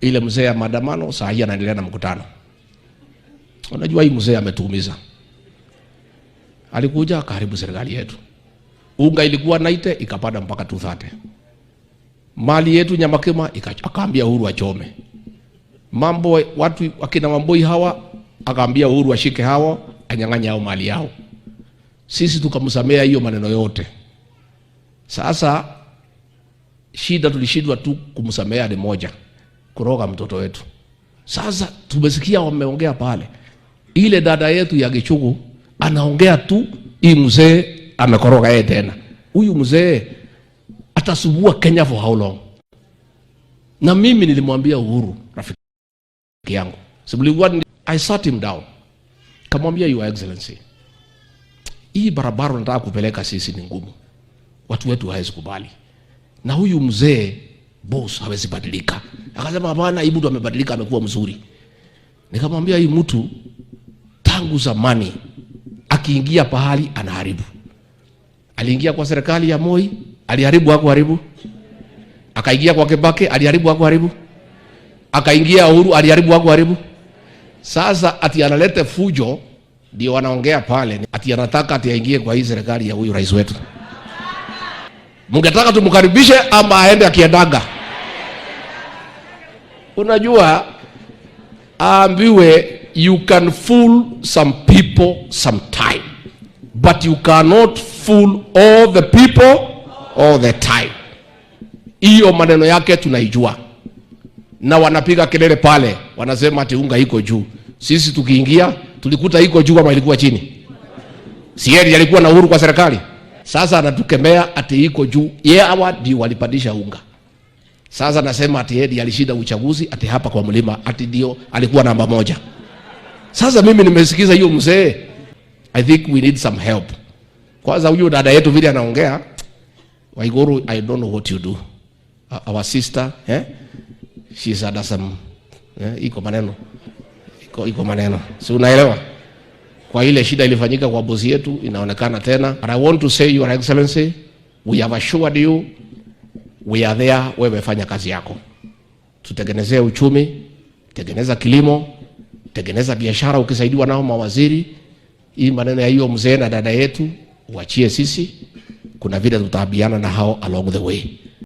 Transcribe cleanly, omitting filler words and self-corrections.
ile mzee ya maandamano, saa hii anaendelea na mkutano. Unajua hii mzee ametuumiza. Alikuja karibu serikali yetu. Unga ilikuwa 90 ikapanda mpaka 230. Mali yetu Nyamakema akaambia Uhuru achome. Mambo watu wakina Wamboi hawa akaambia Uhuru ashike hawa anyang'anya hao mali yao. Sisi tukamsamea hiyo maneno yote. Sasa shida tulishindwa tu kumsamea ni moja, kuroga mtoto wetu. Sasa tumesikia wameongea pale. Ile dada yetu ya Gachagua anaongea tu, hii mzee amekoroga yeye tena. Huyu mzee atasubua Kenya for how long? Na mimi nilimwambia Uhuru rafiki yangu. I sat him down. Kamwambia Your Excellency, hii barabara nataka kupeleka sisi ni ngumu. Watu wetu hawezi kubali. Na huyu mzee boss hawezi badilika. Akasema hapana, hii mtu amebadilika, amekuwa mzuri. Nikamwambia hii mtu tangu zamani akiingia pahali anaharibu. Aliingia kwa serikali ya Moi, aliharibu hapo haribu. Akaingia kwa Kibaki, aliharibu hapo haribu. Akaingia Uhuru, aliharibu hapo haribu. Sasa ati analete fujo, ndio wanaongea pale ati anataka ati aingie kwa hii serikali ya huyu rais wetu. Mungetaka tumkaribishe ama aende akiendaga? Unajua ambiwe you can fool some people sometime, but you cannot fool all the people all the time. Hiyo maneno yake tunaijua. Na wanapiga kelele pale, wanasema ati unga iko juu. Sisi tukiingia tulikuta iko juu ama ilikuwa chini? Sieri alikuwa na Uhuru kwa serikali. Sasa anatukemea ati iko juu. Yeye hawa ndio walipandisha unga. Sasa nasema ati yeye alishinda uchaguzi, ati hapa kwa mlima ati ndio alikuwa namba 1. Sasa mimi nimesikiza hiyo mzee. I think we need some help. Kwanza huyo dada yetu vile anaongea, Waiguru, I don't know what you do. Our sister, she's had some iko maneno. Si unaelewa? Kwa ile shida ilifanyika kwa bosi yetu inaonekana tena. But I want to say, Your Excellency, we have assured you we are there. Wewe fanya kazi yako. Tutengenezee uchumi, tengeneza kilimo, tengeneza biashara ukisaidiwa nao mawaziri. Hii maneno ya hiyo mzee na dada yetu uachie sisi. Kuna vile tutaambiana na hao along the way.